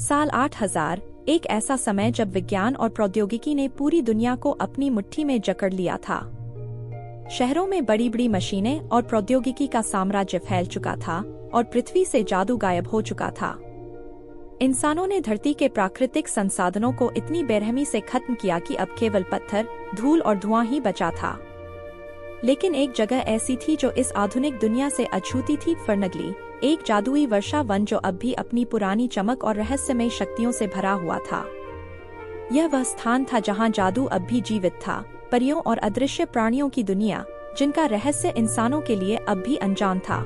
साल 8000, एक ऐसा समय जब विज्ञान और प्रौद्योगिकी ने पूरी दुनिया को अपनी मुट्ठी में जकड़ लिया था। शहरों में बड़ी बड़ी मशीनें और प्रौद्योगिकी का साम्राज्य फैल चुका था और पृथ्वी से जादू गायब हो चुका था। इंसानों ने धरती के प्राकृतिक संसाधनों को इतनी बेरहमी से खत्म किया कि अब केवल पत्थर, धूल और धुआं ही बचा था। लेकिन एक जगह ऐसी थी जो इस आधुनिक दुनिया से अछूती थी, फर्नगली, एक जादुई वर्षा वन जो अब भी अपनी पुरानी चमक और रहस्यमय शक्तियों से भरा हुआ था। यह वह स्थान था जहां जादू अब भी जीवित था, परियों और अदृश्य प्राणियों की दुनिया, जिनका रहस्य इंसानों के लिए अब भी अनजान था।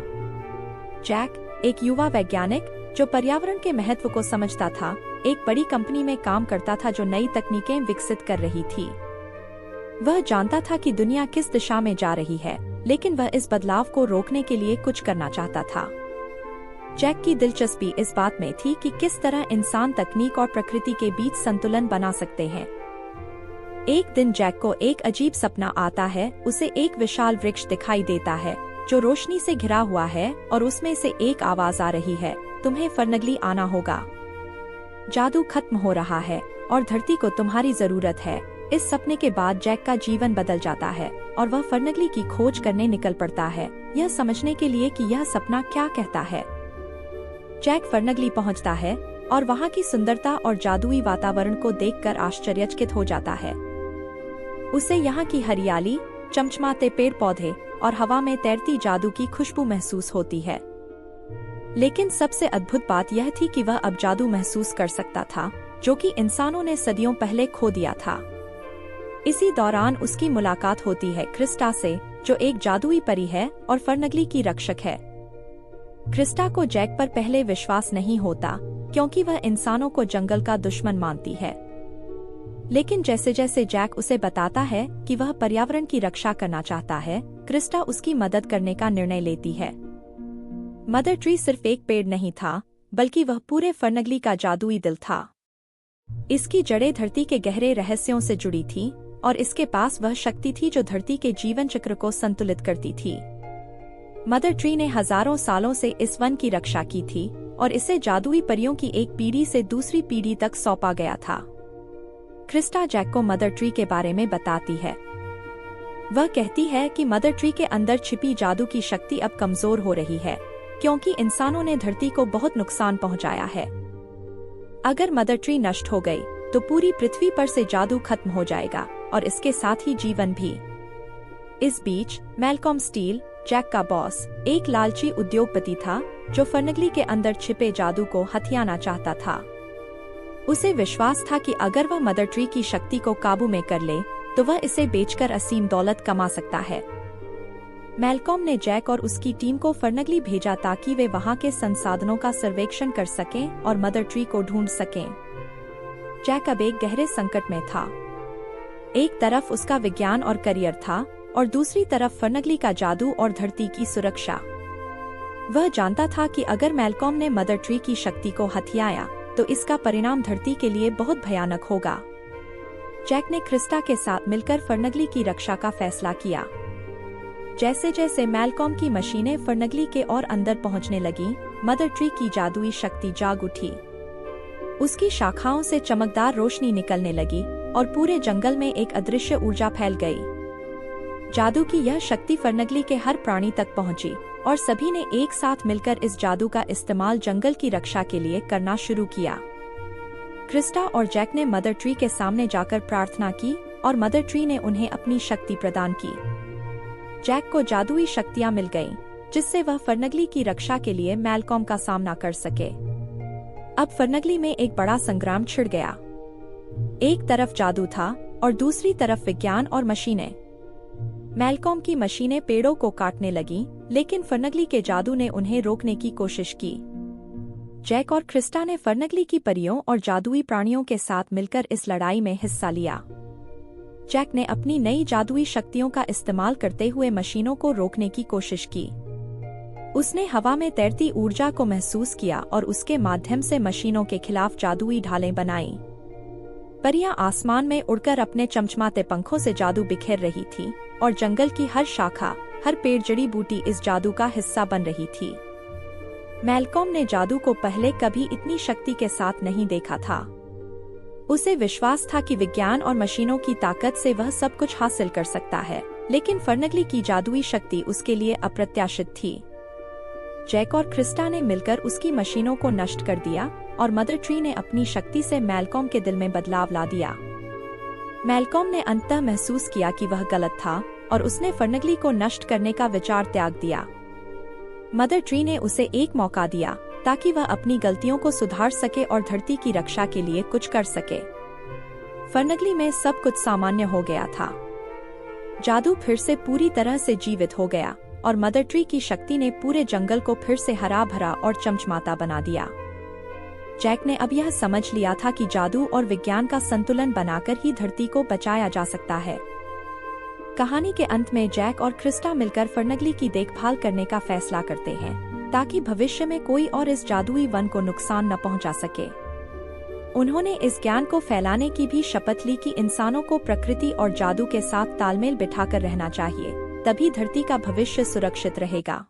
जैक, एक युवा वैज्ञानिक जो पर्यावरण के महत्व को समझता था, एक बड़ी कंपनी में काम करता था जो नई तकनीकें विकसित कर रही थी। वह जानता था कि दुनिया किस दिशा में जा रही है, लेकिन वह इस बदलाव को रोकने के लिए कुछ करना चाहता था। जैक की दिलचस्पी इस बात में थी कि किस तरह इंसान तकनीक और प्रकृति के बीच संतुलन बना सकते हैं। एक दिन जैक को एक अजीब सपना आता है। उसे एक विशाल वृक्ष दिखाई देता है जो रोशनी से घिरा हुआ है और उसमें से एक आवाज आ रही है, तुम्हें फर्नगली आना होगा। जादू खत्म हो रहा है और धरती को तुम्हारी जरूरत है। इस सपने के बाद जैक का जीवन बदल जाता है और वह फर्नगली की खोज करने निकल पड़ता है, यह समझने के लिए कि यह सपना क्या कहता है। जैक फर्नगली पहुंचता है और वहां की सुंदरता और जादुई वातावरण को देखकर आश्चर्यचकित हो जाता है। उसे यहाँ की हरियाली, चमचमाते पेड़ पौधे और हवा में तैरती जादू की खुशबू महसूस होती है। लेकिन सबसे अद्भुत बात यह थी कि वह अब जादू महसूस कर सकता था, जो कि इंसानों ने सदियों पहले खो दिया था। इसी दौरान उसकी मुलाकात होती है क्रिस्टा से, जो एक जादुई परी है और फर्नगली की रक्षक है। क्रिस्टा को जैक पर पहले विश्वास नहीं होता, क्योंकि वह इंसानों को जंगल का दुश्मन मानती है। लेकिन जैसे जैसे जैक उसे बताता है कि वह पर्यावरण की रक्षा करना चाहता है, क्रिस्टा उसकी मदद करने का निर्णय लेती है। मदर ट्री सिर्फ एक पेड़ नहीं था, बल्कि वह पूरे फर्नगली का जादुई दिल था। इसकी जड़ें धरती के गहरे रहस्यों से जुड़ी थी और इसके पास वह शक्ति थी जो धरती के जीवन चक्र को संतुलित करती थी। मदर ट्री ने हजारों सालों से इस वन की रक्षा की थी और इसे जादुई परियों की एक पीढ़ी से दूसरी पीढ़ी तक सौंपा गया था। क्रिस्टा जैक को मदर ट्री के बारे में बताती है। वह कहती है कि मदर ट्री के अंदर छिपी जादू की शक्ति अब कमजोर हो रही है, क्योंकि इंसानों ने धरती को बहुत नुकसान पहुंचाया है। अगर मदर ट्री नष्ट हो गई तो पूरी पृथ्वी पर से जादू खत्म हो जाएगा और इसके साथ ही जीवन भी। इस बीच मैल्कॉम स्टील, जैक का बॉस, एक लालची उद्योगपति था जो फर्नगली के अंदर छिपे जादू को हथियाना चाहता था। उसे विश्वास था कि अगर वह मदर ट्री की शक्ति को काबू में कर ले तो वह इसे बेचकर असीम दौलत कमा सकता है। मैल्कॉम ने जैक और उसकी टीम को फर्नगली भेजा ताकि वे वहां के संसाधनों का सर्वेक्षण कर सकें और मदर ट्री को ढूंढ सकें। जैक अब एक गहरे संकट में था। एक तरफ उसका विज्ञान और करियर था और दूसरी तरफ फर्नगली का जादू और धरती की सुरक्षा। वह जानता था कि अगर मैल्कॉम ने मदर ट्री की शक्ति को हथियाया तो इसका परिणाम धरती के लिए बहुत भयानक होगा। जैक ने क्रिस्टा के साथ मिलकर फर्नगली की रक्षा का फैसला किया। जैसे जैसे मैल्कॉम की मशीनें फर्नगली के और अंदर पहुंचने लगी, मदर ट्री की जादुई शक्ति जाग उठी। उसकी शाखाओं से चमकदार रोशनी निकलने लगी और पूरे जंगल में एक अदृश्य ऊर्जा फैल गई। जादू की यह शक्ति फर्नगली के हर प्राणी तक पहुंची और सभी ने एक साथ मिलकर इस जादू का इस्तेमाल जंगल की रक्षा के लिए करना शुरू किया। क्रिस्टा और जैक ने मदर ट्री के सामने जाकर प्रार्थना की और मदर ट्री ने उन्हें अपनी शक्ति प्रदान की। जैक को जादुई शक्तियां मिल गईं, जिससे वह फर्नगली की रक्षा के लिए मैल्कॉम का सामना कर सके। अब फर्नगली में एक बड़ा संग्राम छिड़ गया। एक तरफ जादू था और दूसरी तरफ विज्ञान और मशीनें। मैल्कॉम की मशीनें पेड़ों को काटने लगीं, लेकिन फर्नगली के जादू ने उन्हें रोकने की कोशिश की। जैक और क्रिस्टा ने फर्नगली की परियों और जादुई प्राणियों के साथ मिलकर इस लड़ाई में हिस्सा लिया। जैक ने अपनी नई जादुई शक्तियों का इस्तेमाल करते हुए मशीनों को रोकने की कोशिश की। उसने हवा में तैरती ऊर्जा को महसूस किया और उसके माध्यम से मशीनों के खिलाफ जादुई ढालें बनाई। परियां आसमान में उड़कर अपने चमचमाते पंखों से जादू बिखेर रही थी और जंगल की हर शाखा, हर पेड़, जड़ी बूटी इस जादू का हिस्सा बन रही थी। मैल्कॉम ने जादू को पहले कभी इतनी शक्ति के साथ नहीं देखा था। उसे विश्वास था कि विज्ञान और मशीनों की ताकत से वह सब कुछ हासिल कर सकता है, लेकिन फर्नगली की जादुई शक्ति उसके लिए अप्रत्याशित थी। जैक और क्रिस्टा ने मिलकर उसकी मशीनों को नष्ट कर दिया और मदर ट्री ने अपनी शक्ति से मैल्कॉम के दिल में बदलाव ला दिया। मैल्कॉम ने अंततः महसूस किया कि वह गलत था और उसने फर्नगली को नष्ट करने का विचार त्याग दिया। मदर ट्री ने उसे एक मौका दिया ताकि वह अपनी गलतियों को सुधार सके और धरती की रक्षा के लिए कुछ कर सके। फर्नगली में सब कुछ सामान्य हो गया था। जादू फिर से पूरी तरह से जीवित हो गया और मदर ट्री की शक्ति ने पूरे जंगल को फिर से हरा भरा और चमचमाता बना दिया। जैक ने अब यह समझ लिया था कि जादू और विज्ञान का संतुलन बनाकर ही धरती को बचाया जा सकता है। कहानी के अंत में जैक और क्रिस्टा मिलकर फर्नगली की देखभाल करने का फैसला करते हैं ताकि भविष्य में कोई और इस जादुई वन को नुकसान न पहुंचा सके। उन्होंने इस ज्ञान को फैलाने की भी शपथ ली कि इंसानों को प्रकृति और जादू के साथ तालमेल बिठाकर रहना चाहिए, तभी धरती का भविष्य सुरक्षित रहेगा।